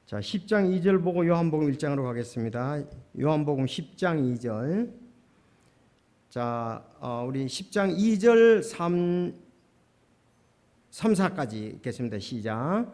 자, 10장 2절 보고 요한복음 1장으로 가겠습니다. 요한복음 10장 2절. 자, 우리 10장 2절 3, 4까지 읽겠습니다. 시작.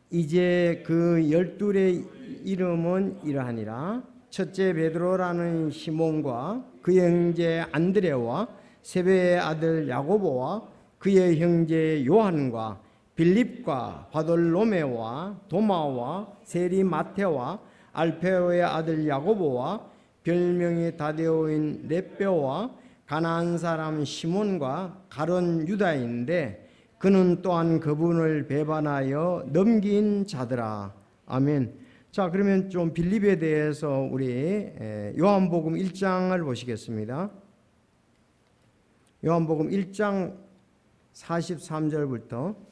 이제 그 12의 이름은 이러하니라. 첫째 베드로라는 시몬과 그의 형제 안드레와 세베의 아들 야고보와 그의 형제 요한과 빌립과 바돌로메와 도마와 세리 마테와 알페오의 아들 야고보와 별명이 다데오인 렛베오와 가나안 사람 시몬과 가룟 유다인데 그는 또한 그분을 배반하여 넘긴 자더라. 아멘. 자, 그러면 좀 빌립에 대해서 우리 요한복음 1장을 보시겠습니다. 요한복음 1장 43절부터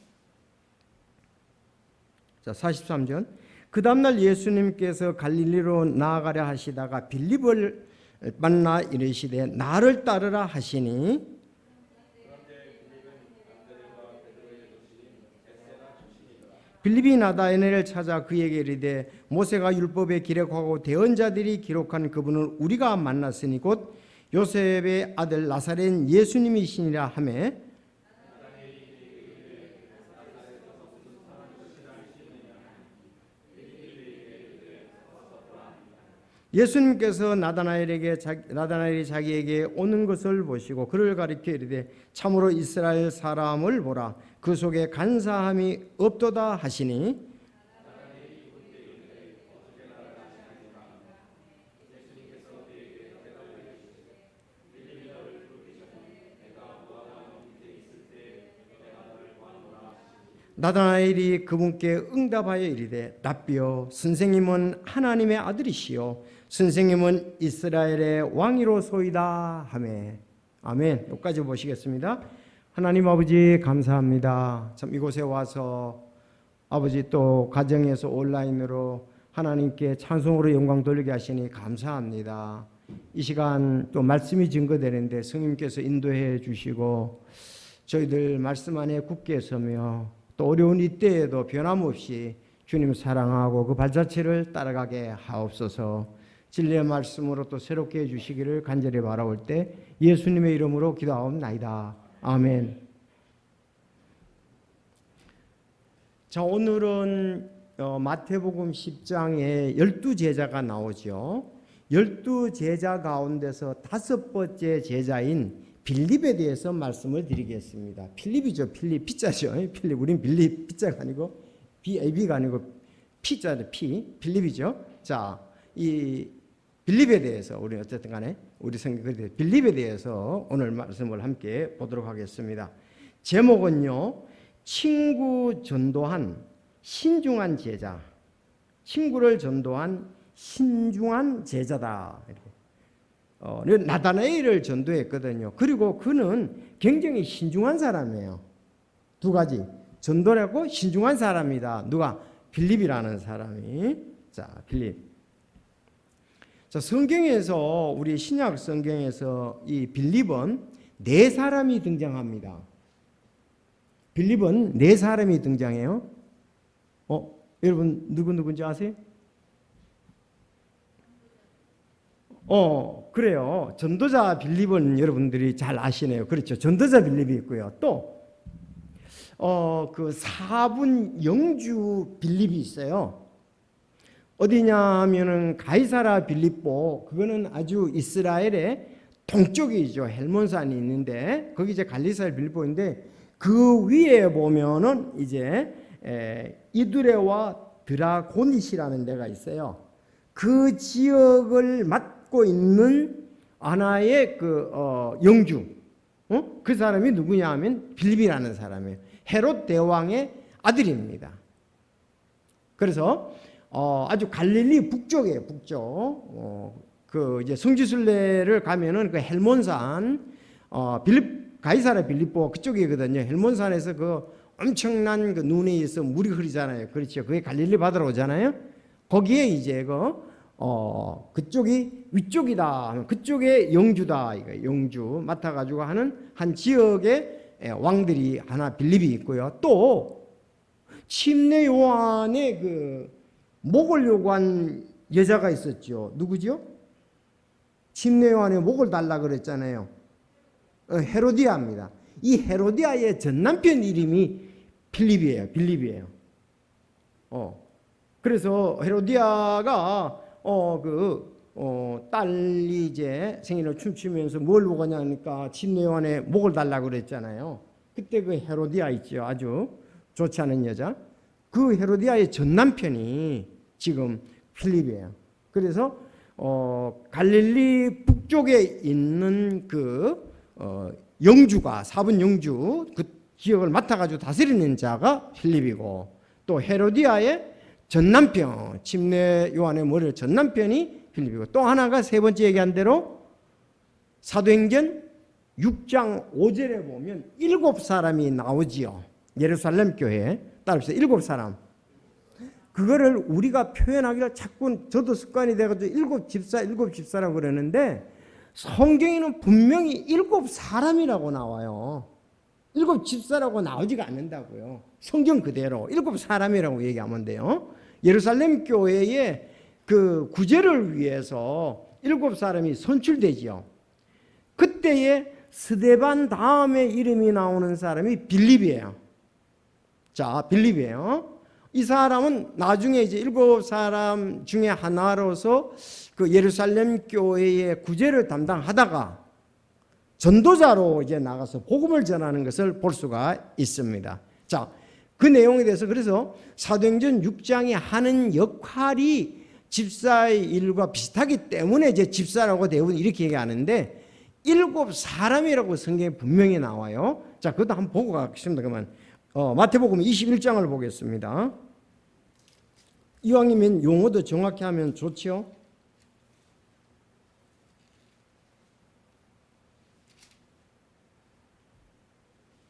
자, 43절. 그 다음날 예수님께서 갈릴리로 나아가려 하시다가 빌립을 만나 이르시되 나를 따르라 하시니 빌립이 나다나엘을 찾아 그에게 이르되 모세가 율법에 기록하고 대언자들이 기록한 그분을 우리가 만났으니 곧 요셉의 아들 나사렛 예수님이시니라 하매 예수님께서 나다나엘이 자기에게 오는 것을 보시고 그를 가리켜 이르되 참으로 이스라엘 사람을 보라 그 속에 간사함이 없도다 하시니 나다나엘이 그분께 응답하여 이르되 랍비여 선생님은 하나님의 아들이시요 선생님은 이스라엘의 왕이로소이다 하매 아멘. 여기까지 보시겠습니다. 하나님 아버지 감사합니다. 참 이곳에 와서 아버지 또 가정에서 온라인으로 하나님께 찬송으로 영광 돌리게 하시니 감사합니다. 이 시간 또 말씀이 증거되는데 성령께서 인도해 주시고 저희들 말씀 안에 굳게 서며 또 어려운 이때에도 변함없이 주님 사랑하고 그 발자취를 따라가게 하옵소서. 진리의 말씀으로 또 새롭게 해주시기를 간절히 바라올 때 예수님의 이름으로 기도하옵나이다. 아멘. 자, 오늘은 마태복음 10장에 12제자가 나오죠. 12제자 가운데서 5번째 제자인 빌립에 대해서 말씀을 드리겠습니다. 필립이죠. 필립, 피자죠. 필립, 우린 빌립, 피자가 아니고 BAB가 아니고 피자죠. 빌립이죠. 자, 이 빌립에 대해서 우리 어쨌든 간에 우리 성경에 빌립에 대해서 오늘 말씀을 함께 보도록 하겠습니다. 제목은요. 친구 전도한 신중한 제자. 친구를 전도한 신중한 제자다. 나다나엘을 전도했거든요. 그리고 그는 굉장히 신중한 사람이에요. 두 가지. 전도하고 신중한 사람이다. 누가? 빌립이라는 사람이. 자, 빌립. 자, 성경에서 우리 신약 성경에서 이 빌립은 4사람이 등장합니다. 빌립은 4사람이 등장해요. 여러분 누군지 아세요? 그래요. 전도자 빌립은 여러분들이 잘 아시네요. 그렇죠. 전도자 빌립이 있고요. 또 그 4분 영주 빌립이 있어요. 어디냐 하면은 가이사라 빌립보, 그거는 아주 이스라엘의 동쪽이죠. 헬몬산이 있는데 거기 이제 갈리사라 빌립보인데 그 위에 보면은 이제 이두레와 드라고니시라는 데가 있어요. 그 지역을 맡고 있는 하나의 그 영주, 그 사람이 누구냐 하면 빌립이라는 사람이에요. 헤롯 대왕의 아들입니다. 그래서 아주 갈릴리 북쪽이에요. 북쪽. 그 이제 성지순례를 가면은 그 헬몬산, 가이사라 빌립보 그쪽이거든요. 헬몬산에서 그 엄청난 그 눈에 의해서 물이 흐르잖아요. 그렇죠. 그게 갈릴리 바다로 오잖아요. 거기에 이제 그쪽이 위쪽이다. 그쪽에 영주다. 이거 영주 맡아가지고 하는 한 지역의 왕들이 하나 빌립이 있고요. 또 침례 요한의 목을 요구한 여자가 있었죠. 누구죠? 침례 요한의 목을 달라 그랬잖아요. 헤로디아입니다. 이 헤로디아의 전 남편 이름이 빌립이에요. 빌립이에요. 그래서 헤로디아가 딸이 이제 생일을 춤추면서 뭘 먹었냐니까 침례 요한의 목을 달라 그랬잖아요. 그때 그 헤로디아 있죠. 아주 좋지 않은 여자. 그 헤로디아의 전 남편이 지금 필립이에요. 그래서 갈릴리 북쪽에 있는 그 영주가 사분 영주 그 지역을 맡아가지고 다스리는 자가 필립이고, 또 헤로디아의 전 남편 침례 요한의 머리를 전 남편이 필립이고, 또 하나가 세 번째 얘기한 대로 사도행전 6장 5절에 보면 7사람이 나오지요. 예루살렘 교회에 따라서 7사람. 그거를 우리가 표현하기를 자꾸 저도 습관이 돼가지고 7집사라고 그러는데, 성경에는 분명히 7사람이라고 나와요. 7집사라고 나오지가 않는다고요. 성경 그대로 7사람이라고 얘기하면 돼요. 예루살렘 교회의 그 구제를 위해서 7사람이 선출되지요. 그때에 스데반 다음에 이름이 나오는 사람이 빌립이에요. 자, 빌립이에요. 이 사람은 나중에 이제 7사람 중에 하나로서 그 예루살렘 교회의 구제를 담당하다가 전도자로 이제 나가서 복음을 전하는 것을 볼 수가 있습니다. 자, 그 내용에 대해서 그래서 사도행전 6장이 하는 역할이 집사의 일과 비슷하기 때문에 이제 집사라고 대부분 이렇게 얘기하는데, 7사람이라고 성경에 분명히 나와요. 자, 그것도 한번 보고 가겠습니다. 그러면 마태복음 21장을 보겠습니다. 이왕이면 용어도 정확히 하면 좋지요.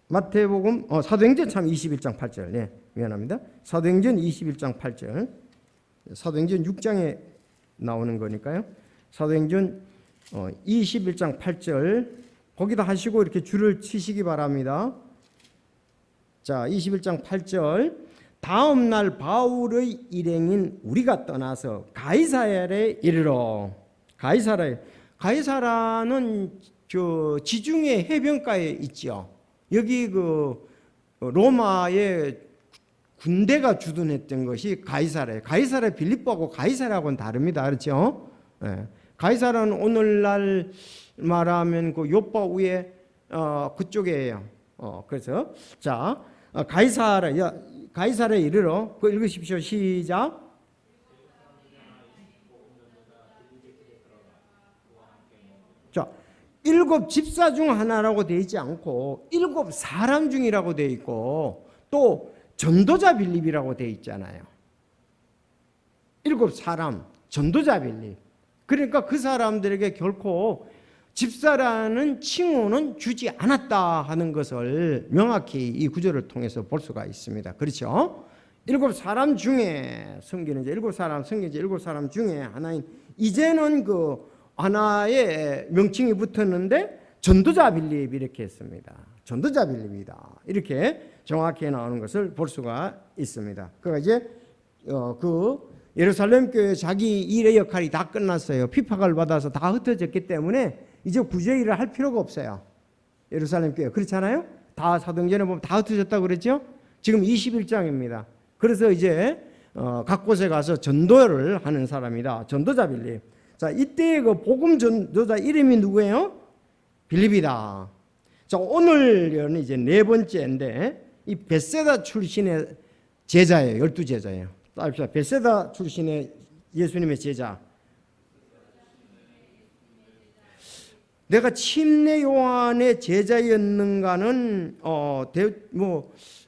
마태복음 사도행전 참 21장 8절. 네, 미안합니다. 사도행전 21장 8절. 사도행전 6장에 나오는 거니까요. 사도행전 21장 8절 거기다 하시고 이렇게 줄을 치시기 바랍니다. 자, 21장 8절. 다음 날 바울의 일행인 우리가 떠나서 가이사랴에 이르러. 가이사라는 저 지중해 해변가에 있죠. 여기 그 로마의 군대가 주둔했던 것이 가이사라예요. 가이사라 빌립보하고 가이사라하고는 다릅니다. 그렇죠? 네. 가이사라는 오늘날 말하면 그 요파 위에 그쪽이에요. 그래서 자, 가이사라에 이르러 그 읽으십시오. 시작. 자, 7집사 중 하나라고 되어 있지 않고 7사람 중이라고 되어 있고, 또 전도자 빌립이라고 되어 있잖아요. 7사람 전도자 빌립. 그러니까 그 사람들에게 결코 집사라는 칭호는 주지 않았다 하는 것을 명확히 이 구절을 통해서 볼 수가 있습니다. 그렇죠? 7사람 중에 섬기는 이제 7사람 섬기는 이제 7사람 중에 하나인, 이제는 그 하나의 명칭이 붙었는데 전도자 빌립 이렇게 했습니다. 전도자 빌립이다. 이렇게 정확히 나오는 것을 볼 수가 있습니다. 그가 이제 그 예루살렘 교회 자기 일의 역할이 다 끝났어요. 핍박을 받아서 다 흩어졌기 때문에 이제 구제 일을 할 필요가 없어요. 예루살렘 교회 그렇잖아요. 다 사도행전에 보면 다 흩어졌다고 그랬죠. 지금 21장입니다. 그래서 이제 각 곳에 가서 전도를 하는 사람이다. 전도자 빌립. 자, 이때 그 복음 전도자 이름이 누구예요? 빌립이다. 자, 오늘은 이제 네 번째인데, 이 벳세다 출신의 제자예요. 12제자예요. 따릅시다. 벳세다 출신의 예수님의 제자. 내가 침례 요한의 제자였는가는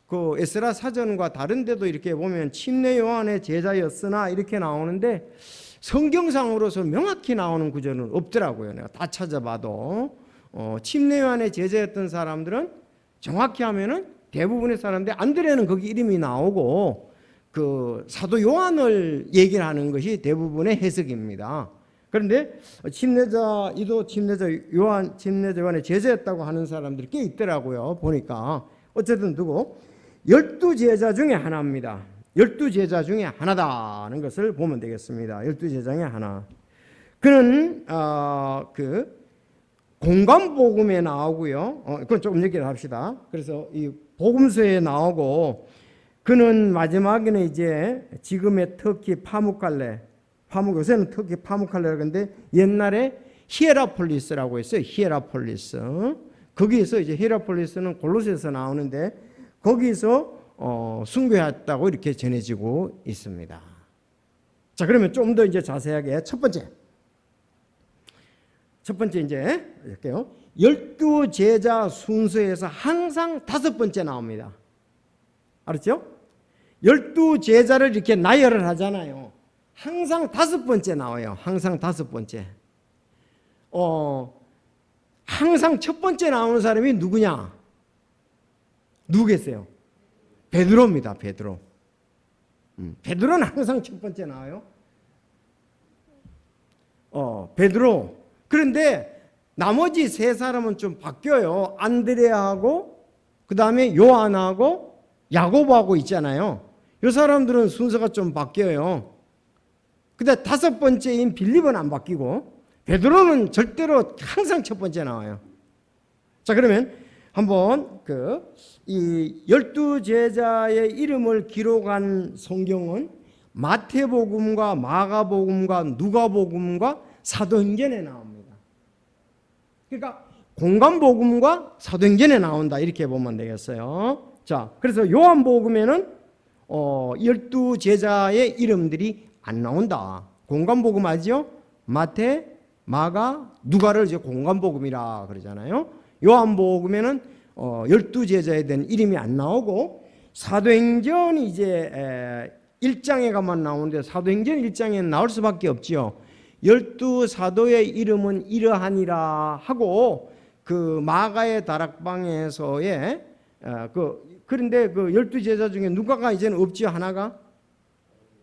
그 에스라 사전과 다른 데도 이렇게 보면 침례 요한의 제자였으나 이렇게 나오는데, 성경상으로서 명확히 나오는 구절은 없더라고요. 내가 다 찾아봐도 침례 요한의 제자였던 사람들은 정확히 하면은 대부분의 사람들, 안드레는 거기 이름이 나오고 그 사도 요한을 얘기를 하는 것이 대부분의 해석입니다. 그런데 침례자 요한의 제자였다고 하는 사람들이 꽤 있더라고요. 보니까 어쨌든 두고 12제자 중에 하나입니다. 열두 제자 중에 하나다는 것을 보면 되겠습니다. 열두 제자 중에 하나. 그는 그 공관복음에 나오고요. 그건 조금 얘기를 합시다. 그래서 이 복음서에 나오고 그는 마지막에는 이제 지금의 터키 파묵칼레, 요새는 터키 파묵칼레라고 하는데 옛날에 히에라폴리스라고 했어요. 히에라폴리스. 거기에서 이제 히에라폴리스는 골로새에서 나오는데 거기서 순교했다고 이렇게 전해지고 있습니다. 자, 그러면 좀 더 이제 자세하게 첫 번째 이제 할게요. 열두 제자 순서에서 항상 다섯 번째 나옵니다. 알았죠? 열두 제자를 이렇게 나열을 하잖아요. 항상 다섯 번째 나와요. 항상 다섯 번째. 항상 첫 번째 나오는 사람이 누구냐? 누구겠어요? 베드로입니다. 베드로. 베드로는 항상 첫 번째 나와요. 베드로. 그런데 나머지 세 사람은 좀 바뀌어요. 안드레아하고 그 다음에 요한하고 야고보하고 있잖아요. 이 사람들은 순서가 좀 바뀌어요. 근데 다섯 번째인 빌립은 안 바뀌고 베드로는 절대로 항상 첫 번째 나와요. 자, 그러면 한번 이 열두 제자의 이름을 기록한 성경은 마태복음과 마가복음과 누가복음과 사도행전에 나옵니다. 그러니까 공관복음과 사도행전에 나온다 이렇게 보면 되겠어요. 자, 그래서 요한복음에는 열두 제자의 이름들이 안 나온다. 공관복음 알죠? 마태, 마가, 누가를 이제 공관복음이라 그러잖아요. 요한복음에는 열두 제자에 대한 이름이 안 나오고 사도행전이 이제 1장에 가만 나오는데 사도행전 1장에는 나올 수밖에 없지요. 열두 사도의 이름은 이러하니라 하고 그 마가의 다락방에서의 그런데 그 열두 제자 중에 누가가 이제는 없지요. 하나가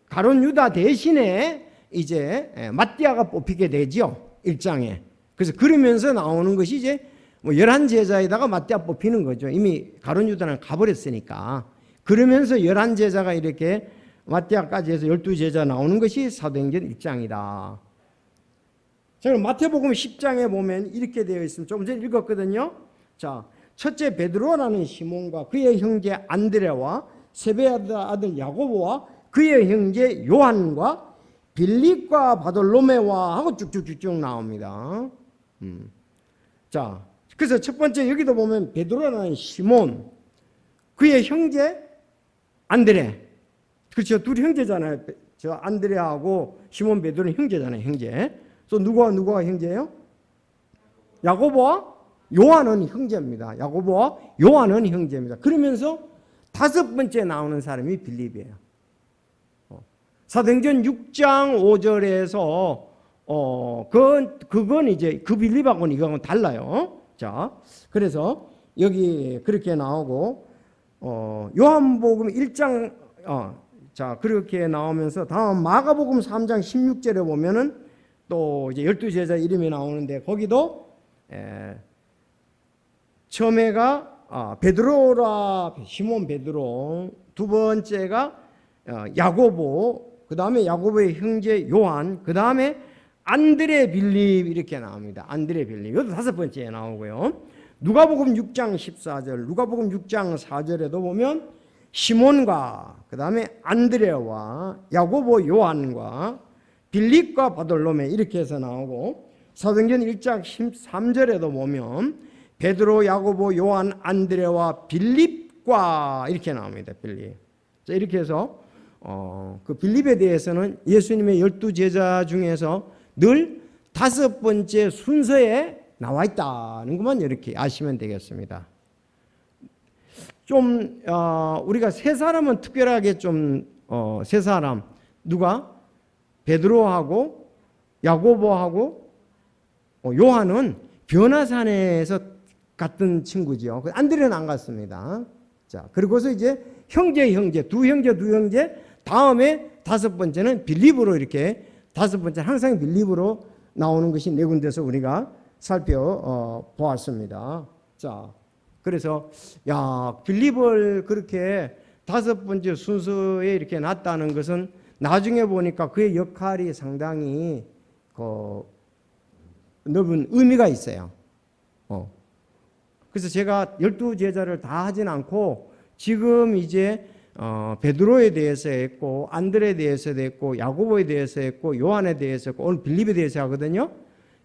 가룟 유다 대신에 이제 마띠아가 뽑히게 되죠. 1장에. 그래서 그러면서 나오는 것이 이제 뭐 11제자에다가 마띠아 뽑히는 거죠. 이미 가룟 유다는 가버렸으니까. 그러면서 11제자가 이렇게 마띠아까지 해서 12제자 나오는 것이 사도행전 1장이다. 자, 그럼 마태복음 10장에 보면 이렇게 되어 있습니다. 조금 전에 읽었거든요. 자, 첫째 베드로라는 시몬과 그의 형제 안드레와 세베아드 아들 야고보와 그의 형제 요한과 빌립과 바돌로메와 하고 쭉쭉쭉쭉 나옵니다. 자, 그래서 첫 번째 여기도 보면 베드로라는 시몬, 그의 형제 안드레. 그렇죠. 둘이 형제잖아요. 저 안드레하고 시몬 베드로는 형제잖아요. 형제. 또 누구와 형제예요? 야고보와 요한은 형제입니다. 야고보와 요한은 형제입니다. 그러면서 다섯 번째 나오는 사람이 빌립이에요. 사도행전 6장 5절에서 그건 이제 그 빌립하고는 이거하고는 달라요. 자, 그래서 여기 그렇게 나오고 요한복음 1장 자, 그렇게 나오면서 다음 마가복음 3장 16절에 보면은 또 이제 12제자 이름이 나오는데 거기도 처음에가 베드로라 시몬 베드로, 두 번째가 야고보, 그 다음에 야고보의 형제 요한, 그 다음에 안드레 빌립 이렇게 나옵니다. 안드레 빌립. 이것도 다섯 번째에 나오고요. 누가복음 6장 14절, 누가복음 6장 4절에도 보면 시몬과 그 다음에 안드레와 야고보 요한과 빌립과 바돌로메 이렇게 해서 나오고 사도행전 1장 13절에도 보면 베드로, 야고보, 요한, 안드레와 빌립과 이렇게 나옵니다. 빌립. 자, 이렇게 해서 그 빌립에 대해서는 예수님의 12제자 중에서 늘 다섯 번째 순서에 나와 있다는 것만 이렇게 아시면 되겠습니다. 좀 우리가 세 사람은 특별하게 좀 세 사람 누가 베드로하고 야고보하고 요한은 변화산에서 갔던 친구죠. 안드레는 안 갔습니다. 자, 그리고서 이제 형제 두 형제 다음에 다섯 번째는 빌립으로 이렇게 다섯 번째 항상 빌립으로 나오는 것이 네 군데서 우리가 살펴보았습니다. 자, 그래서 빌립을 그렇게 다섯 번째 순서에 이렇게 놨다는 것은 나중에 보니까 그의 역할이 상당히 넓은 의미가 있어요. 그래서 제가 12제자를 다 하진 않고 지금 이제 베드로에 대해서 했고 안드레에 대해서 했고 야고보에 대해서 했고 요한에 대해서 했고 오늘 빌립에 대해서 하거든요.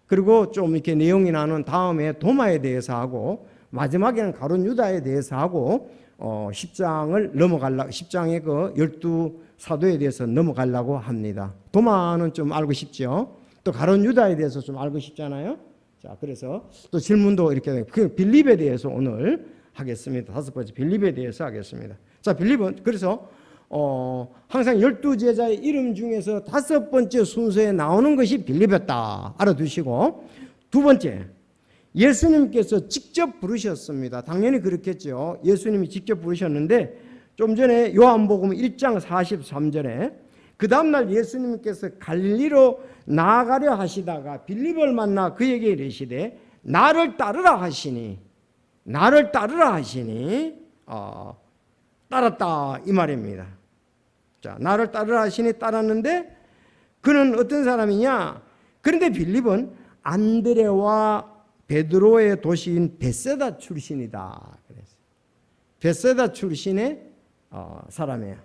그리고 좀 이렇게 내용이 나눈 다음에 도마에 대해서 하고 마지막에는 가룟 유다에 대해서 하고 10장의 그 12사도에 대해서 넘어가려고 합니다. 도마는 좀 알고 싶죠. 또 가룟 유다에 대해서 좀 알고 싶잖아요. 자, 그래서 또 질문도 이렇게 그 빌립에 대해서 오늘 하겠습니다. 다섯 번째 빌립에 대해서 하겠습니다. 자, 빌립은 그래서 항상 12제자의 이름 중에서 다섯 번째 순서에 나오는 것이 빌립이었다. 알아두시고 두 번째 예수님께서 직접 부르셨습니다. 당연히 그렇겠죠. 예수님이 직접 부르셨는데 좀 전에 요한복음 1장 43절에 그 다음날 예수님께서 갈릴리로 나아가려 하시다가 빌립을 만나 그에게 이르시되 나를 따르라 하시니 따랐다 이 말입니다. 자, 나를 따르라 하시니 따랐는데 그는 어떤 사람이냐? 그런데 빌립은 안드레와 베드로의 도시인 벳세다 출신이다. 그랬어요. 벳세다 출신의 사람이에요.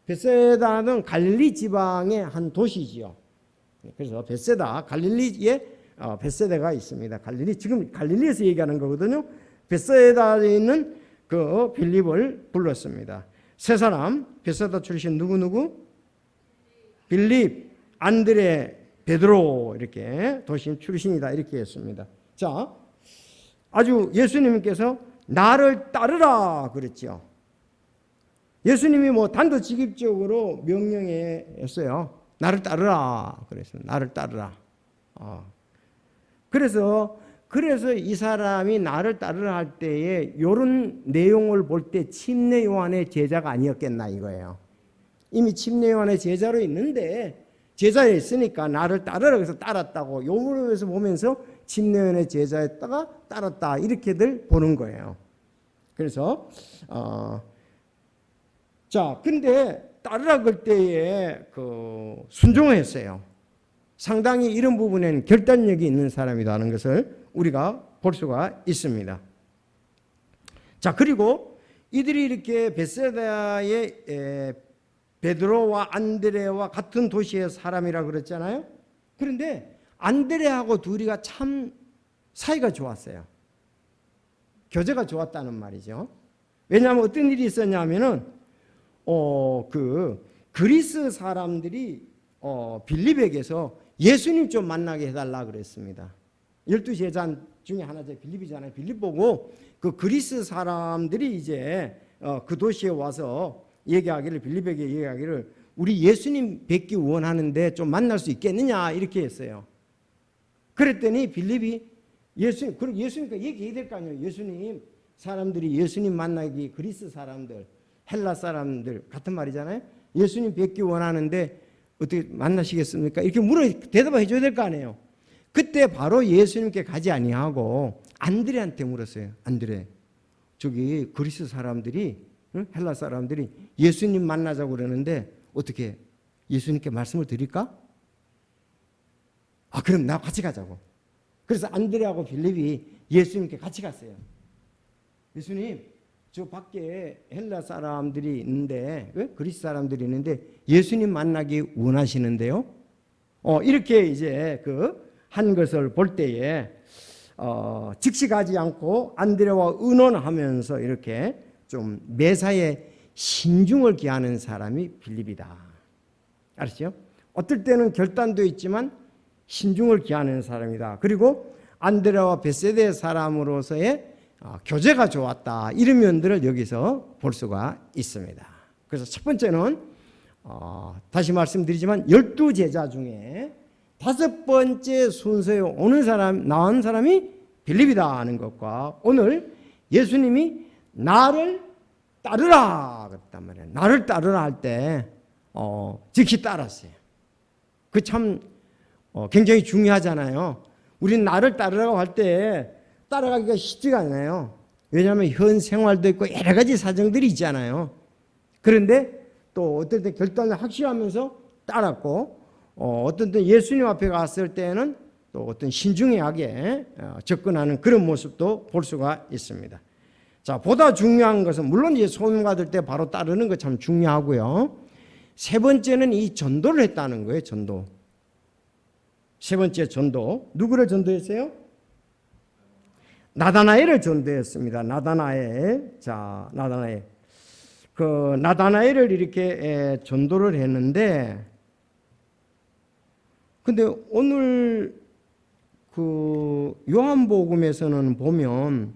벳세다는 갈릴리 지방의 한 도시지요. 그래서 벳세다, 갈릴리에 벳세다가 있습니다. 지금 갈릴리에서 얘기하는 거거든요. 벳세다에 있는 그 빌립을 불렀습니다. 세 사람, 벳세다 출신 누구? 빌립, 안드레, 베드로 이렇게 도심 출신이다 이렇게 했습니다. 자, 아주 예수님께서 나를 따르라 그랬죠. 예수님이 뭐 단도직입적으로 명령했어요. 나를 따르라 그랬어요. 나를 따르라. 그래서 이 사람이 나를 따르라 할 때에 이런 내용을 볼 때 침례 요한의 제자가 아니었겠나 이거예요. 이미 침례 요한의 제자로 있는데 제자에 있으니까 나를 따르라 그래서 따랐다고 요물에서 보면서 침례 요한의 제자였다가 따랐다 이렇게들 보는 거예요. 그래서 자, 근데 따르라 그럴 때에 순종했어요. 상당히 이런 부분에는 결단력이 있는 사람이라는 것을 우리가 볼 수가 있습니다. 자, 그리고 이들이 이렇게 벳세다의 베드로와 안드레와 같은 도시의 사람이라 그랬잖아요. 그런데 안드레하고 둘이가 참 사이가 좋았어요. 교제가 좋았다는 말이죠. 왜냐하면 어떤 일이 있었냐면은 그리스 사람들이 빌립에게서 예수님 좀 만나게 해달라 그랬습니다. 12제자 중에 하나죠. 빌립이잖아요. 빌립 보고 그 그리스 사람들이 이제 그 도시에 와서 빌립에게 얘기하기를 우리 예수님 뵙기 원하는데 좀 만날 수 있겠느냐 이렇게 했어요. 그랬더니 빌립이 예수님께 얘기해야 될 거 아니에요. 예수님 사람들이 예수님 만나기 그리스 사람들 헬라 사람들 같은 말이잖아요. 예수님 뵙기 원하는데 어떻게 만나시겠습니까? 이렇게 대답해 줘야 될 거 아니에요. 그때 바로 예수님께 가지 아니하고 안드레한테 물었어요. 안드레, 저기 그리스 사람들이 헬라 사람들이 예수님 만나자고 그러는데 어떻게 예수님께 말씀을 드릴까? 그럼 나 같이 가자고. 그래서 안드레하고 빌립이 예수님께 같이 갔어요. 예수님, 저 밖에 헬라 사람들이 있는데 그리스 사람들이 있는데 예수님 만나기 원하시는데요. 이렇게 이제 한 것을 볼 때에 즉시 가지 않고 안드레와 의논하면서 이렇게 좀 매사에 신중을 기하는 사람이 빌립이다. 알았죠? 어떨 때는 결단도 있지만 신중을 기하는 사람이다. 그리고 안드레와 벳세다의 사람으로서의 교제가 좋았다. 이런 면들을 여기서 볼 수가 있습니다. 그래서 첫 번째는 다시 말씀드리지만 12제자 중에 다섯 번째 순서에 나온 사람이 빌립이다 하는 것과 오늘 예수님이 나를 따르라 그랬단 말이에요. 나를 따르라 할 때 즉시 따랐어요. 그 참 굉장히 중요하잖아요. 우리는 나를 따르라고 할 때 따라가기가 쉽지가 않아요. 왜냐하면 현 생활도 있고 여러 가지 사정들이 있잖아요. 그런데 또 어떨 때 결단을 확실하면서 따랐고, 어떤 때 예수님 앞에 갔을 때는 또 어떤 신중하게 접근하는 그런 모습도 볼 수가 있습니다. 자, 보다 중요한 것은 물론 이제 소명 받을 때 바로 따르는 거 참 중요하고요. 세 번째는 이 전도를 했다는 거예요. 전도. 세 번째 전도. 누구를 전도했어요? 나다나엘을 전도했습니다. 나다나엘. 자, 나다나엘. 그 나다나엘을 이렇게 전도를 했는데, 근데 오늘 그 요한복음에서는 보면,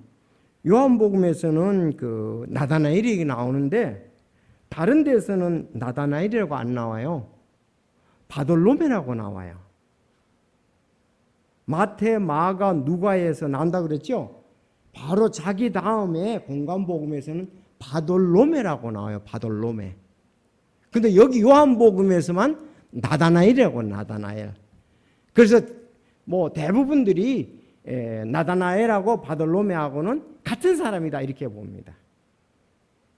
요한복음에서는 그 나다나엘이 나오는데 다른 데서는 나다나엘이라고 안 나와요. 바돌로메라고 나와요. 마태, 마가, 누가에서 나온다 그랬죠? 바로 자기 다음에 공간복음에서는 바돌로메라고 나와요. 바돌로메. 근데 여기 요한복음에서만 나다나엘이라고, 나다나엘. 그래서 뭐 대부분들이 나다나엘하고 바돌로메하고는 같은 사람이다 이렇게 봅니다.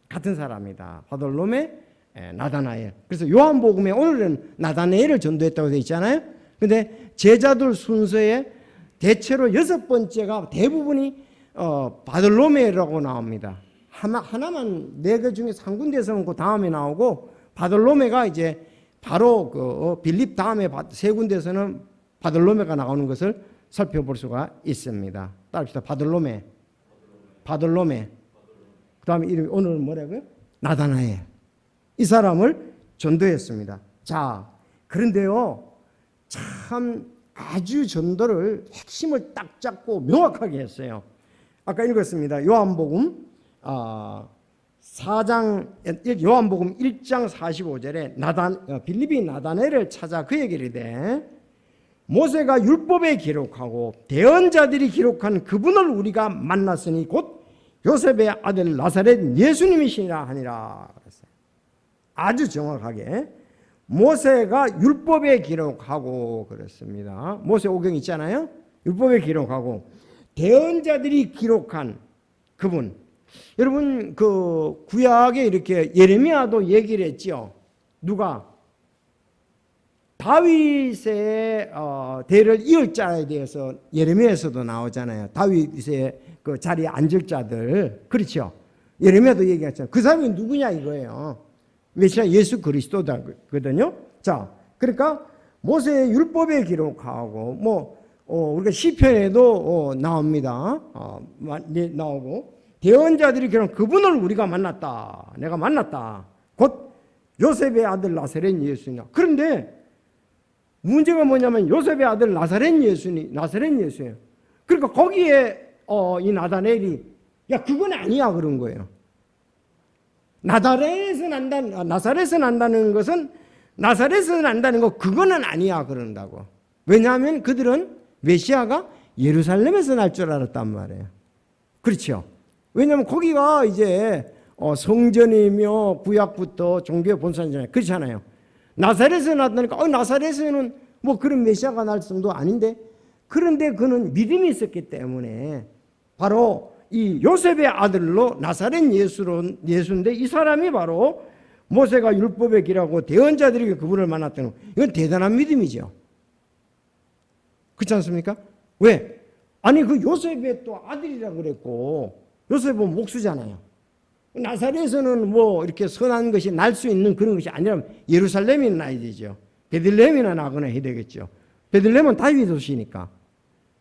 같은 사람이다. 바돌로메, 나다나엘. 그래서 요한복음에 오늘은 나다나엘을 전도했다고 되어 있잖아요. 근데 제자들 순서에 대체로 6번째가 대부분이 바돌로메라고 나옵니다. 하나만 4개 중에서 한 군데에서는 그 다음에 나오고, 바돌로메가 이제 바로 그 빌립 다음에 3군데에서는 바돌로메가 나오는 것을 살펴볼 수가 있습니다. 따릅시다. 바돌로메. 바돌로메. 그 다음에 이름이 오늘은 뭐라고요? 나다나엘. 이 사람을 전도했습니다. 자, 그런데요, 참 아주 전도를 핵심을 딱 잡고 명확하게 했어요. 아까 읽었습니다. 요한복음 4장, 요한복음 1장 45절에 빌립이 나다나엘을 찾아 그에게 이르되 모세가 율법에 기록하고 대언자들이 기록한 그분을 우리가 만났으니 곧 요셉의 아들 나사렛 예수님이시니라 하니라. 아주 정확하게 모세가 율법에 기록하고 그랬습니다. 모세 오경 있잖아요. 율법에 기록하고 대언자들이 기록한 그분. 여러분 그 구약에 이렇게 예레미야도 얘기를 했죠. 누가? 다윗의 대를 이을 자에 대해서 예레미야에서도 나오잖아요. 다윗의 그 자리에 앉을 자들. 그렇죠. 예레미야도 얘기했잖아요. 그 사람이 누구냐 이거예요. 메시아 예수 그리스도거든요. 자, 그러니까 모세의 율법에 기록하고 우리가 시편에도 나옵니다. 나오고 대언자들이 기록한 그분을 우리가 만났다. 내가 만났다. 곧 요셉의 아들 나사렛 예수냐. 그런데 문제가 뭐냐면 요셉의 아들 나사렛 예수예요. 그러니까 거기에 이 나다나엘이 야 그건 아니야 그런 거예요. 나사렛에서 난다는 것은 나사렛에서 난다는 거 그거는 아니야 그런다고. 왜냐하면 그들은 메시아가 예루살렘에서 날 줄 알았단 말이에요. 그렇죠. 왜냐하면 거기가 이제 성전이며 구약부터 종교의 본산이잖아요. 그렇잖아요. 나사렛에서 났다니까 나사렛에는 뭐 그런 메시아가 날 정도 아닌데, 그런데 그는 믿음이 있었기 때문에 바로 이 요셉의 아들로 나사렛 예수인데 이 사람이 바로 모세가 율법에 기록하고 대언자들에게 그분을 만났다는 거. 이건 대단한 믿음이죠. 그렇지 않습니까? 왜? 아니 그 요셉의 또 아들이라고 그랬고 요셉은 목수잖아요. 나사렛에서는 뭐 이렇게 선한 것이 날 수 있는 그런 것이 아니라 예루살렘이 나야 되죠. 베들레헴이나 나거나 해야 되겠죠. 베들레헴은 다윗 도시니까.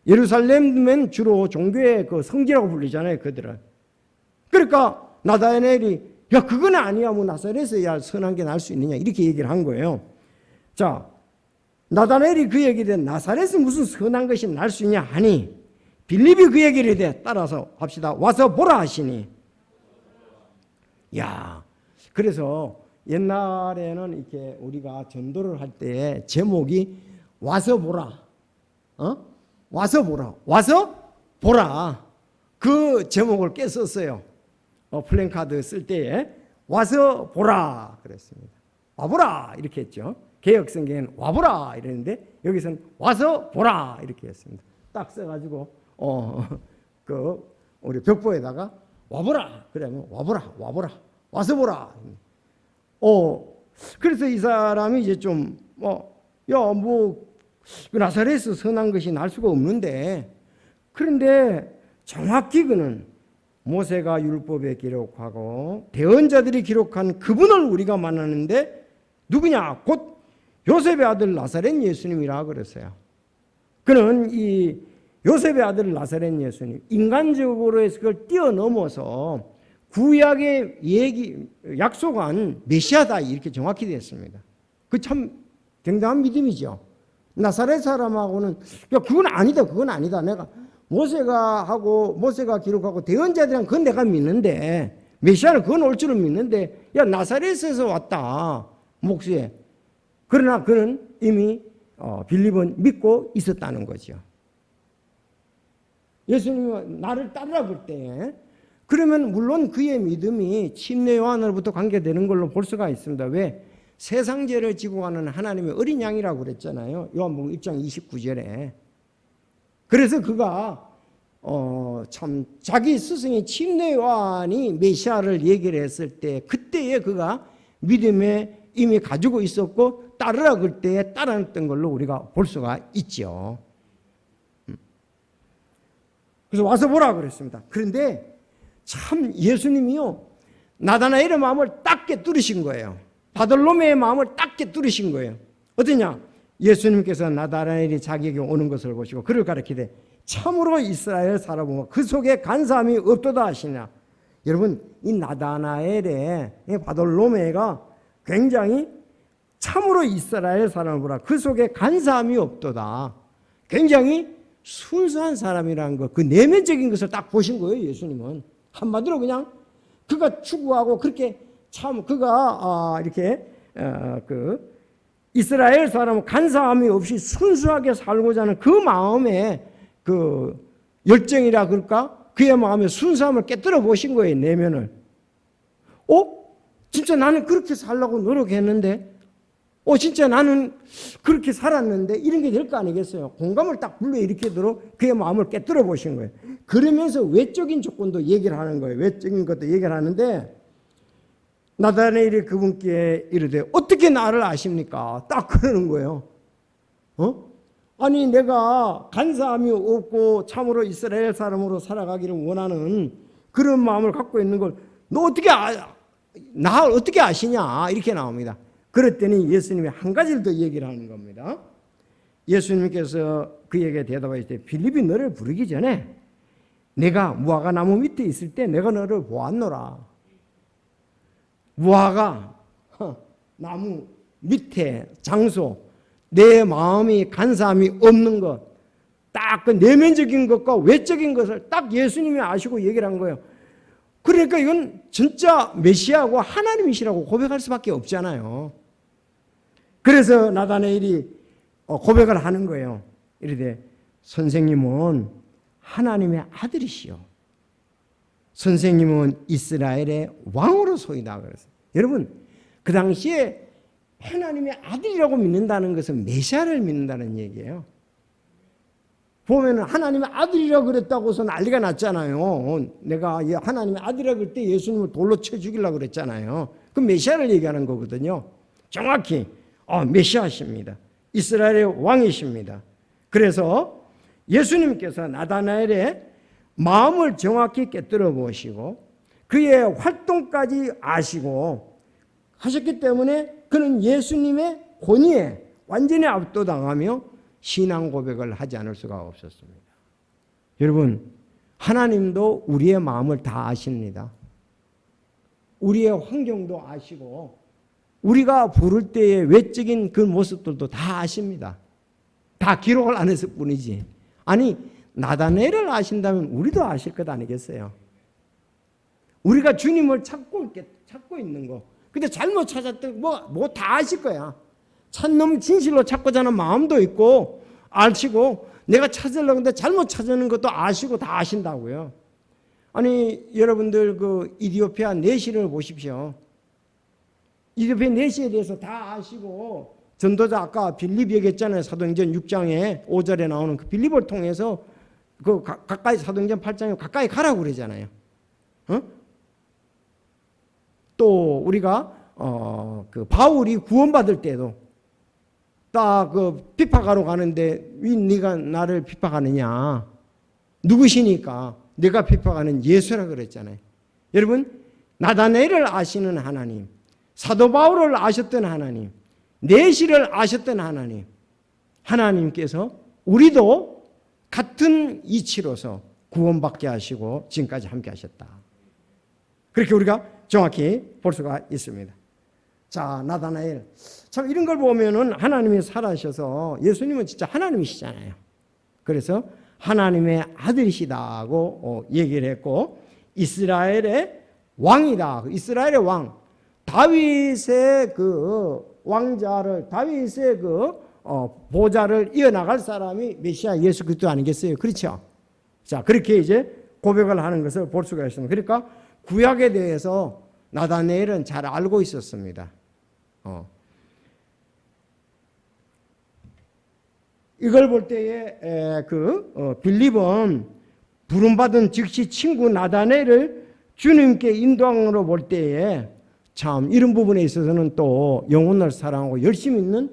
예루살렘은 주로 종교의 그 성지라고 불리잖아요, 그들은. 그러니까 나다나엘이 야 그건 아니야, 뭐 나사렛에야 선한 게 날 수 있느냐 이렇게 얘기를 한 거예요. 자, 나다나엘이 그 얘기를 해 나사렛에 무슨 선한 것이 날 수 있냐 하니 빌립이 그 얘기를 해 따라서 합시다. 와서 보라 하시니. 야, 그래서 옛날에는 이렇게 우리가 전도를 할 때 제목이 와서 보라. 와서 보라. 와서 보라. 그 제목을 깼었어요. 플랜카드 쓸 때에 와서 보라 그랬습니다. 와보라 이렇게 했죠. 개혁성경에는 와보라 이랬는데 여기서는 와서 보라 이렇게 했습니다. 딱 써가지고 그 우리 벽보에다가 와보라. 그러면 와보라. 와서 보라. 그래서 이 사람이 이제 좀 나사렛에서 선한 것이 날 수가 없는데, 그런데 정확히 그는 모세가 율법에 기록하고 대언자들이 기록한 그분을 우리가 만나는데 누구냐? 곧 요셉의 아들 나사렛 예수님이라 그랬어요. 그는 이 요셉의 아들 나사렛 예수님, 인간적으로 해서 그걸 뛰어넘어서 구약의 약속한 메시아다, 이렇게 정확히 됐습니다. 그 참 굉장한 믿음이죠. 나사렛 사람하고는 그건 아니다. 내가 모세가 기록하고 대언자들이랑 그건 내가 믿는데, 메시아는 그건 올 줄은 믿는데, 나사렛에서 왔다, 목수에. 그러나 그는 이미 빌립은 믿고 있었다는 거죠. 예수님이 나를 따르라 그럴 때, 그러면 물론 그의 믿음이 침례 요한으로부터 관계되는 걸로 볼 수가 있습니다. 왜? 세상 죄를 지고 가는 하나님의 어린 양이라고 그랬잖아요. 요한복음 1장 29절에. 그래서 그가 참 자기 스승인 침례 요한이 메시아를 얘기를 했을 때, 그때에 그가 믿음에 이미 가지고 있었고 따르라 그럴 때에 따랐던 걸로 우리가 볼 수가 있죠. 그래서 와서 보라 그랬습니다. 그런데 참 예수님이요, 나다나엘의 마음을 딱 깨뚫으신 거예요. 바돌로메의 마음을 딱 깨뚫으신 거예요. 어떠냐? 예수님께서 나다나엘이 자기에게 오는 것을 보시고 그를 가리키되 참으로 이스라엘 사람은 그 속에 간사함이 없도다 하시냐. 여러분, 이 나다나엘의 바돌로메가 굉장히 참으로 이스라엘 사람을 보라, 그 속에 간사함이 없도다, 굉장히 순수한 사람이라는 것, 그 내면적인 것을 딱 보신 거예요. 예수님은 한마디로 그냥 그가 추구하고 그렇게 참 그가 이렇게 그 이스라엘 사람은 간사함이 없이 순수하게 살고자 하는 그 마음에 그 열정이라 그럴까, 그의 마음의 순수함을 깨뜨려 보신 거예요. 내면을. 진짜 나는 그렇게 살려고 노력했는데, 진짜 나는 그렇게 살았는데 이런 게 될 거 아니겠어요? 공감을 딱 불러일으키도록 그의 마음을 깨뜨려 보신 거예요. 그러면서 외적인 조건도 얘기를 하는 거예요. 외적인 것도 얘기를 하는데, 나다나엘이 그분께 이르되 어떻게 나를 아십니까? 딱 그러는 거예요. 아니 내가 간사함이 없고 참으로 이스라엘 사람으로 살아가기를 원하는 그런 마음을 갖고 있는 걸 너 나를 어떻게 아시냐? 이렇게 나옵니다. 그랬더니 예수님이 한 가지를 더 얘기를 하는 겁니다. 예수님께서 그에게 대답하시되 빌립이 너를 부르기 전에 내가 무화과 나무 밑에 있을 때 내가 너를 보았노라. 무화과 나무 밑에 장소, 내 마음이 간사함이 없는 것, 딱 그 내면적인 것과 외적인 것을 딱 예수님이 아시고 얘기를 한 거예요. 그러니까 이건 진짜 메시아고 하나님이시라고 고백할 수밖에 없잖아요. 그래서 나다나엘이 고백을 하는 거예요. 이르되 선생님은 하나님의 아들이시요, 선생님은 이스라엘의 왕으로소이다 그랬어요. 여러분, 그 당시에 하나님의 아들이라고 믿는다는 것은 메시아를 믿는다는 얘기예요. 보면은 하나님의 아들이라고 그랬다고서 난리가 났잖아요. 내가 하나님의 아들이라고 그럴 때 예수님을 돌로 쳐 죽이려고 그랬잖아요. 그 메시아를 얘기하는 거거든요. 정확히 메시아십니다. 이스라엘의 왕이십니다. 그래서 예수님께서 나다나엘의 마음을 정확히 깨뜨려 보시고 그의 활동까지 아시고 하셨기 때문에 그는 예수님의 권위에 완전히 압도당하며 신앙 고백을 하지 않을 수가 없었습니다. 여러분, 하나님도 우리의 마음을 다 아십니다. 우리의 환경도 아시고 우리가 부를 때의 외적인 그 모습들도 다 아십니다. 다 기록을 안 했을 뿐이지. 아니, 나다나엘을 아신다면 우리도 아실 것 아니겠어요? 우리가 주님을 찾고 있는 거. 근데 잘못 찾았던 뭐 다 아실 거야. 참놈 진실로 찾고자 하는 마음도 있고 아시고, 내가 찾으려고 하는데 잘못 찾는 것도 아시고 다 아신다고요. 아니, 여러분들 그 이디오피아 내시를 보십시오. 이디오피아 내시에 대해서 다 아시고, 전도자 아까 빌립 얘기했잖아요. 사도행전 6장에 5절에 나오는 그 빌립을 통해서 그 가까이, 사도행전 8장에 가까이 가라고 그러잖아요. 또 우리가 그 바울이 구원받을 때도 딱 그 핍박하러 가는데 왜 네가 나를 핍박하느냐? 누구시니까? 내가 핍박하는 예수라 그랬잖아요. 여러분, 나다나엘을 아시는 하나님, 사도 바울을 아셨던 하나님, 내시를 아셨던 하나님, 하나님께서 우리도 같은 이치로서 구원받게 하시고 지금까지 함께 하셨다. 그렇게 우리가 정확히 볼 수가 있습니다. 자, 나다나엘. 참 이런 걸 보면은 하나님이 살아셔서 예수님은 진짜 하나님이시잖아요. 그래서 하나님의 아들이시다고 얘기를 했고, 이스라엘의 왕이다. 이스라엘의 왕. 다윗의 그 왕자를, 다윗의 그 보좌를 이어나갈 사람이 메시아 예수 그리스도 아니겠어요? 그렇죠? 자, 그렇게 이제 고백을 하는 것을 볼 수가 있습니다. 그러니까 구약에 대해서 나다나엘은 잘 알고 있었습니다. 이걸 볼 때에 빌립은 부름받은 즉시 친구 나다나엘을 주님께 인도함으로 볼 때에 참 이런 부분에 있어서는 또 영혼을 사랑하고 열심히 있는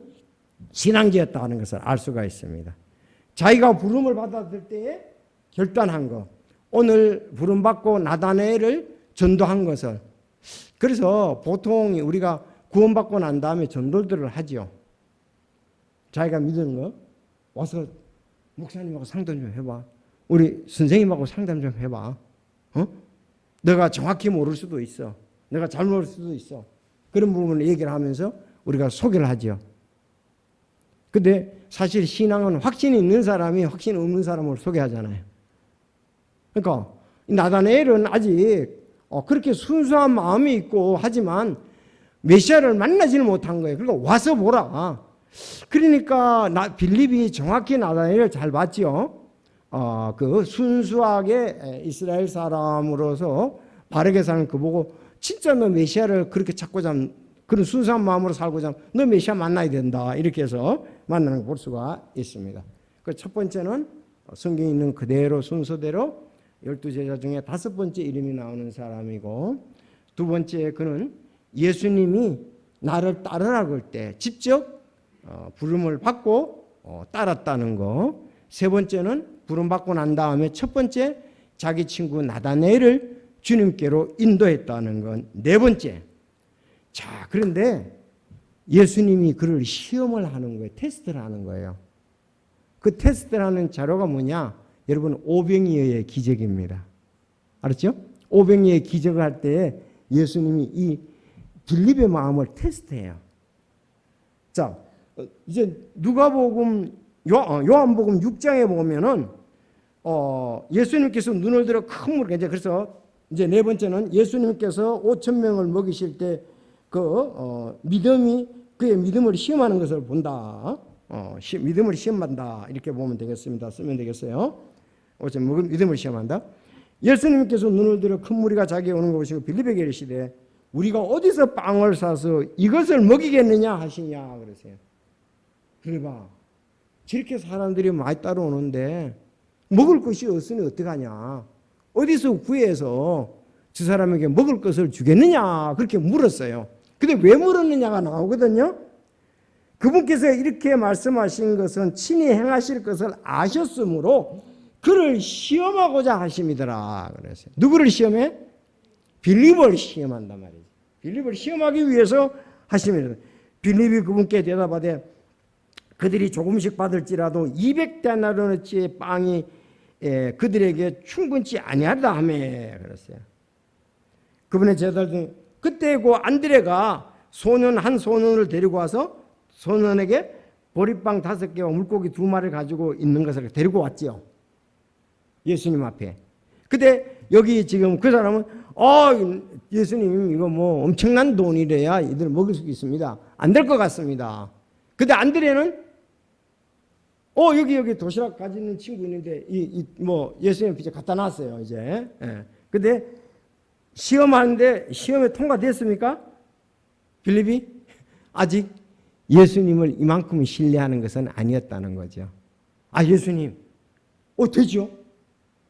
신앙지였다 하는 것을 알 수가 있습니다. 자기가 부름을 받았을 때에 결단한 것, 오늘 부름받고 나다나엘을 전도한 것을, 그래서 보통 우리가 구원받고 난 다음에 전도들을 하죠. 자기가 믿는 거 와서 목사님하고 상담 좀 해봐. 우리 선생님하고 상담 좀 해봐. 내가 정확히 모를 수도 있어. 내가 잘못 모를 수도 있어. 그런 부분을 얘기를 하면서 우리가 소개를 하죠. 근데 사실 신앙은 확신이 있는 사람이 확신 없는 사람을 소개하잖아요. 그러니까 나다나엘은 아직 그렇게 순수한 마음이 있고 하지만 메시아를 만나지는 못한 거예요. 그러니까 와서 보라. 그러니까 빌립이 정확히 나다나엘을 잘 봤지요. 그 순수하게 이스라엘 사람으로서 바르게 사는 그 보고 진짜 너 메시아를 그렇게 찾고자 하면, 그런 순수한 마음으로 살고자 하면 너 메시아 만나야 된다. 이렇게 해서 만나는 걸 볼 수가 있습니다. 그 첫 번째는 성경에 있는 그대로 순서대로 12제자 중에 5번째 이름이 나오는 사람이고, 두 번째 그는 예수님이 나를 따르라고 할 때 직접 부름을 받고 따랐다는 거. 세 번째는 부름받고 난 다음에 첫 번째 자기 친구 나다나엘을 주님께로 인도했다는 건. 네 번째. 자, 그런데 예수님이 그를 시험을 하는 거예요. 테스트를 하는 거예요. 그 테스트를 하는 자료가 뭐냐? 여러분, 오병이어의 기적입니다. 알았죠? 오병이어의 기적을 할 때 예수님이 이 빌립의 마음을 테스트해요. 자, 이제 누가복음 요한복음 6장에 보면은 예수님께서 눈을 들어 큰 물에, 이제 그래서 이제 네 번째는 예수님께서 5,000명을 먹이실 때 그 믿음이 그의 믿음을 시험하는 것을 본다. 믿음을 시험한다. 이렇게 보면 되겠습니다. 쓰면 되겠어요. 믿음을 시험한다. 예수님께서 눈을 들어 큰 무리가 자기에 오는 거 보시고 빌립에게 이르시되 우리가 어디서 빵을 사서 이것을 먹이겠느냐 하시냐 그러세요. 그래 봐. 저렇게 사람들이 많이 따라오는데 먹을 것이 없으니 어떡하냐. 어디서 구해서 저 사람에게 먹을 것을 주겠느냐 그렇게 물었어요. 근데 왜 물었느냐가 나오거든요. 그분께서 이렇게 말씀하신 것은 친히 행하실 것을 아셨으므로 그를 시험하고자 하심이더라 그랬어요. 누구를 시험해? 빌립을 시험한단 말이죠. 빌립을 시험하기 위해서 하심이더라. 빌립이 그분께 대답하되 그들이 조금씩 받을지라도 200데나리온어치의 빵이 그들에게 충분치 아니하다 하며 그랬어요. 그분의 제자들 중에 그때 그 안드레가 한 소년을 데리고 와서 소년에게 보리빵 5개와 물고기 2마리를 가지고 있는 것을 데리고 왔지요. 예수님 앞에. 근데 여기 지금 그 사람은 예수님 이거 뭐 엄청난 돈이래야 이들 먹을 수 있습니다. 안 될 것 같습니다. 근데 안드레는 여기 도시락 가지는 친구 있는데 예수님 앞에 갖다 놨어요 이제. 근데 시험하는데 시험에 통과됐습니까? 빌립이 아직 예수님을 이만큼 신뢰하는 것은 아니었다는 거죠. 예수님, 되죠?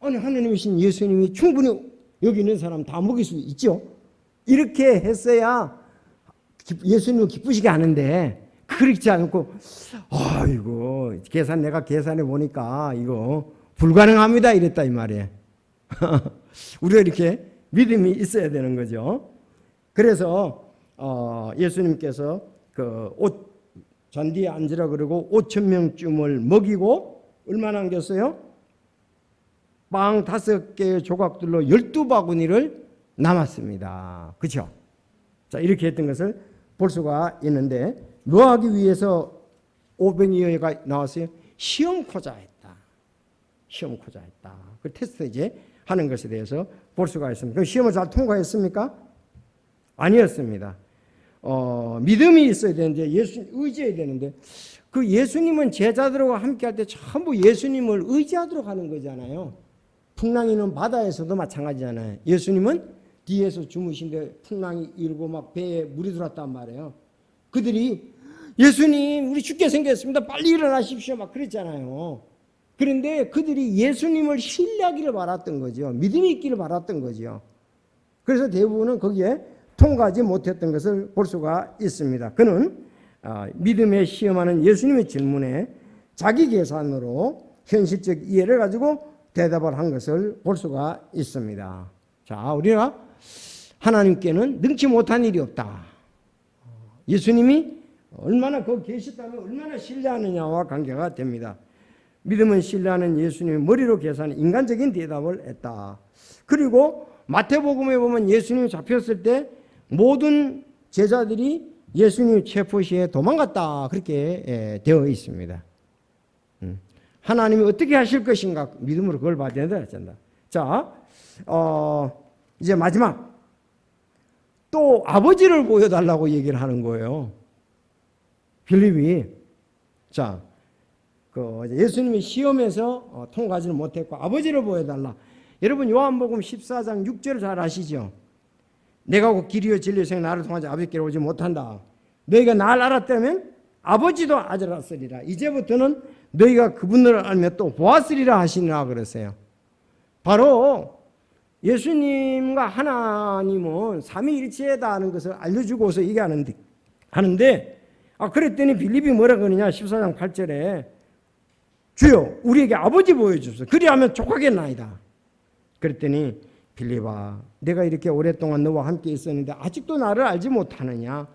아니 하느님이신 예수님이 충분히 여기 있는 사람 다 먹일 수 있죠. 이렇게 했어야 예수님을 기쁘시게 하는데 그렇지 않고 아이고 내가 계산해 보니까 이거 불가능합니다 이랬다 이 말이에요. 우리가 이렇게 믿음이 있어야 되는 거죠. 그래서 예수님께서 그 옷 잔디에 앉으라 그러고 5,000명쯤을 먹이고 얼마나 남겼어요? 빵 5개의 조각들로 12바구니를 남았습니다. 그렇죠? 자, 이렇게 했던 것을 볼 수가 있는데 뭐 하기 위해서 500여가 나왔어요? 시험코자 했다. 시험코자 했다. 그 테스트 이제 하는 것에 대해서 볼 수가 있습니다. 그 시험을 잘 통과했습니까? 아니었습니다. 믿음이 있어야 되는데 의지해야 되는데 그 예수님은 제자들과 함께 할 때 전부 예수님을 의지하도록 하는 거잖아요. 풍랑이는 바다에서도 마찬가지잖아요. 예수님은 뒤에서 주무신데 풍랑이 일고 막 배에 물이 들어왔단 말이에요. 그들이 예수님 우리 죽게 생겼습니다. 빨리 일어나십시오. 막 그랬잖아요. 그런데 그들이 예수님을 신뢰하기를 바랐던 거죠. 믿음이 있기를 바랐던 거죠. 그래서 대부분은 거기에 통과하지 못했던 것을 볼 수가 있습니다. 그는 믿음에 시험하는 예수님의 질문에 자기 계산으로 현실적 이해를 가지고 대답을 한 것을 볼 수가 있습니다. 자, 우리가 하나님께는 능치 못한 일이 없다. 예수님이 얼마나 거기 계셨다면 얼마나 신뢰하느냐와 관계가 됩니다. 믿음은 신뢰하는 예수님의 머리로 계산한 인간적인 대답을 했다. 그리고 마태복음에 보면 예수님이 잡혔을 때 모든 제자들이 예수님 체포 시에 도망갔다. 그렇게 되어 있습니다. 하나님이 어떻게 하실 것인가 믿음으로 그걸 봐야 된다. 자, 이제 마지막 또 아버지를 보여달라고 얘기를 하는 거예요. 빌립이 자, 예수님이 시험에서 통과하지는 못했고 아버지를 보여달라. 여러분 요한복음 14장 6절을 잘 아시죠? 내가 곧 길이요 진리요 생명 나를 통하지 아버지께로 오지 못한다. 너희가 날 알았다면 아버지도 알았으리라. 이제부터는 너희가 그분을 알며 또 보았으리라 하시니라 그랬어요. 바로 예수님과 하나님은 삼위일체다 하는 것을 알려주고서 얘기하는데 그랬더니 빌립이 뭐라 그러냐 14장 8절에 주여 우리에게 아버지 보여주소서 그리하면 족하겠나이다. 그랬더니 빌립아 내가 이렇게 오랫동안 너와 함께 있었는데 아직도 나를 알지 못하느냐.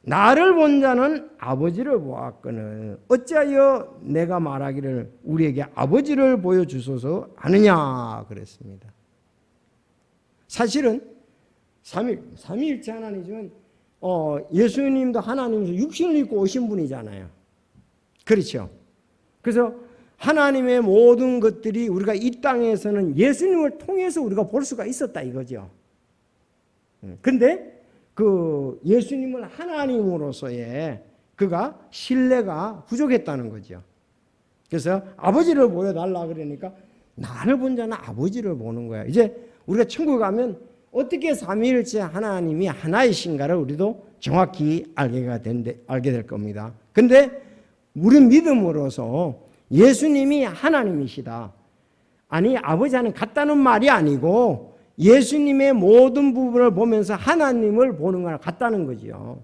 나를 본 자는 아버지를 보았거늘 어찌하여 내가 말하기를 우리에게 아버지를 보여주소서 하느냐 그랬습니다. 사실은 삼위일체 하나님이지만 예수님도 하나님에서 육신을 입고 오신 분이잖아요. 그렇죠. 그래서 하나님의 모든 것들이 우리가 이 땅에서는 예수님을 통해서 우리가 볼 수가 있었다 이거죠. 그런데 그 예수님을 하나님으로서의 그가 신뢰가 부족했다는 거죠. 그래서 아버지를 보여달라 그러니까 나를 본 자는 아버지를 보는 거야. 이제 우리가 천국에 가면 어떻게 삼위일체 하나님이 하나이신가를 우리도 정확히 알게 될 겁니다. 그런데 우리 믿음으로서 예수님이 하나님이시다. 아니 아버지와는 같다는 말이 아니고 예수님의 모든 부분을 보면서 하나님을 보는 거랑 같다는 거죠.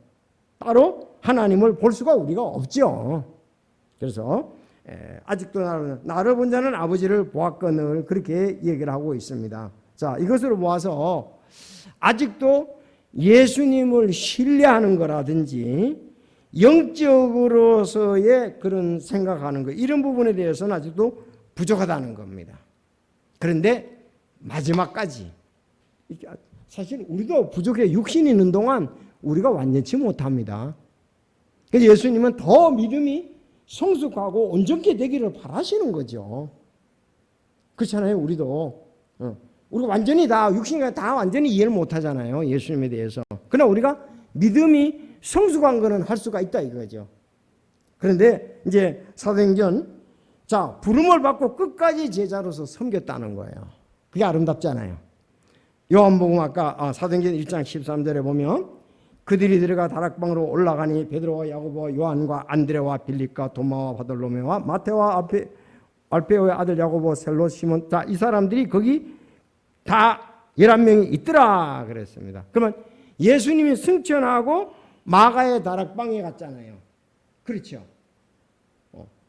따로 하나님을 볼 수가 우리가 없죠. 그래서 아직도 나를 본 자는 아버지를 보았거늘 그렇게 얘기를 하고 있습니다. 자, 이것으로 모아서 아직도 예수님을 신뢰하는 거라든지 영적으로서의 그런 생각하는 것 이런 부분에 대해서는 아직도 부족하다는 겁니다. 그런데 마지막까지 사실 우리도 부족해. 육신이 있는 동안 우리가 완전치 못합니다. 그래서 예수님은 더 믿음이 성숙하고 온전케 되기를 바라시는 거죠. 그렇잖아요. 우리도 우리가 완전히 다 육신이 다 완전히 이해를 못하잖아요. 예수님에 대해서. 그러나 우리가 믿음이 성숙한 거는 할 수가 있다 이거죠. 그런데 이제 사도행전 자 부름을 받고 끝까지 제자로서 섬겼다는 거예요. 그게 아름답잖아요. 요한복음 아까 사도행전 1장 13절에 보면 그들이 들어가 다락방으로 올라가니 베드로와 야고보와 요한과 안드레와 빌립과 도마와 바돌로메와 마테와 알페오의 아들 야고보 셀로 시몬 자 이 사람들이 거기 다 11명이 있더라 그랬습니다. 그러면 예수님이 승천하고 마가의 다락방에 갔잖아요. 그렇죠.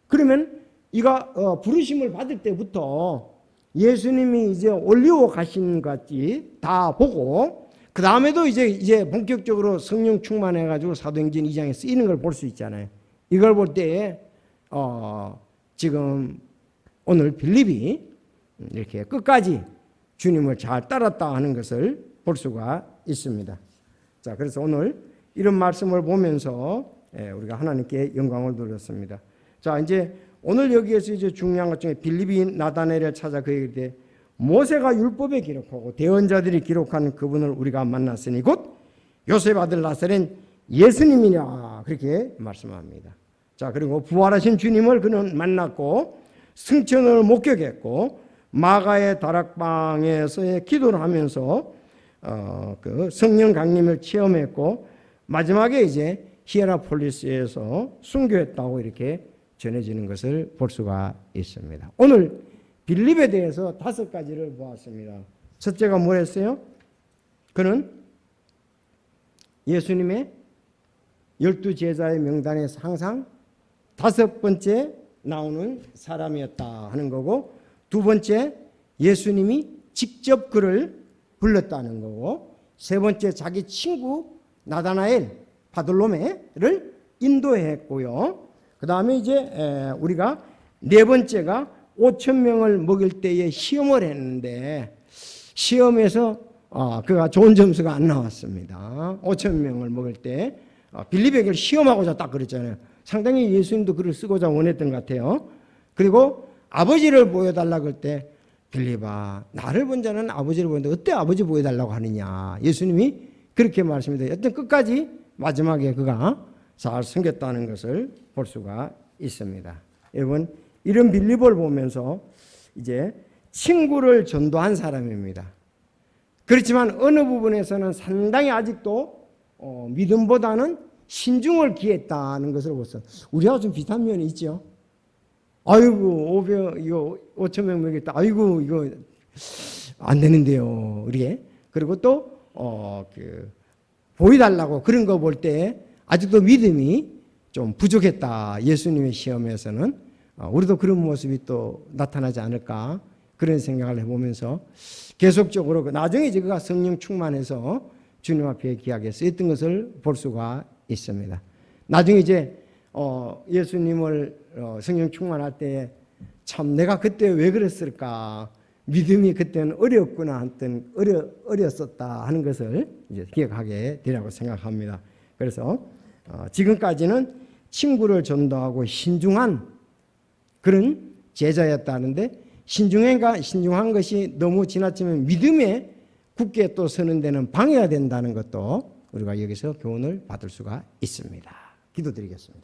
그러면 이가 부르심을 받을 때부터 예수님이 이제 올리고 가신 것 같이 다 보고 그 다음에도 이제 본격적으로 성령 충만해가지고 사도행전 2장에 쓰이는 걸 볼 수 있잖아요. 이걸 볼 때 지금 오늘 빌립이 이렇게 끝까지 주님을 잘 따랐다 하는 것을 볼 수가 있습니다. 자, 그래서 오늘 이런 말씀을 보면서 우리가 하나님께 영광을 돌렸습니다. 자, 이제 오늘 여기에서 이제 중요한 것 중에 빌립이 나다나엘을 찾아 그에게 이르되 모세가 율법에 기록하고 대언자들이 기록한 그분을 우리가 만났으니 곧 요셉 아들 나사렛 예수님이냐 그렇게 말씀합니다. 자, 그리고 부활하신 주님을 그는 만났고 승천을 목격했고 마가의 다락방에서의 기도를 하면서 그 성령 강림을 체험했고 마지막에 이제 히에라폴리스에서 순교했다고 이렇게 전해지는 것을 볼 수가 있습니다. 오늘 빌립에 대해서 5가지를 보았습니다. 첫째가 뭐였어요? 그는 예수님의 12제자의 명단에서 항상 5번째 나오는 사람이었다 하는 거고, 두 번째 예수님이 직접 그를 불렀다는 거고, 세 번째 자기 친구 나다나엘 바돌로메를 인도했고요. 그 다음에 이제 우리가 네 번째가 5,000명을 먹일 때에 시험을 했는데 시험에서 그가 좋은 점수가 안 나왔습니다. 5,000명을 먹을 때 빌립에게 시험하고자 딱 그랬잖아요. 상당히 예수님도 글을 쓰고자 원했던 것 같아요. 그리고 아버지를 보여달라고 할 때 빌립아, 나를 본 자는 아버지를 보는데 어때 아버지 보여달라고 하느냐. 예수님이 그렇게 말씀합니다. 여튼 끝까지 마지막에 그가 잘 섬겼다는 것을 볼 수가 있습니다. 여러분, 이런 빌립을 보면서 이제 친구를 전도한 사람입니다. 그렇지만 어느 부분에서는 상당히 아직도 믿음보다는 신중을 기했다는 것을 보았어요. 우리하고 좀 비슷한 면이 있죠. 아이고, 5,000명 먹였다. 아이고, 이거 안 되는데요. 이렇게. 그리고 또 보여달라고 그런 거 볼 때 아직도 믿음이 좀 부족했다. 예수님의 시험에서는 우리도 그런 모습이 또 나타나지 않을까 그런 생각을 해보면서 계속적으로 나중에 이제 그가 성령 충만해서 주님 앞에 귀하게 쓰였던 것을 볼 수가 있습니다. 나중에 이제 예수님을 성령 충만할 때 참 내가 그때 왜 그랬을까, 믿음이 그때는 어려웠구나 하여튼 어렸었다 하는 것을 이제 기억하게 되라고 생각합니다. 그래서 지금까지는 친구를 전도하고 신중한 그런 제자였다는데 신중한 것이 너무 지나치면 믿음에 굳게 또 서는 데는 방해가 된다는 것도 우리가 여기서 교훈을 받을 수가 있습니다. 기도드리겠습니다.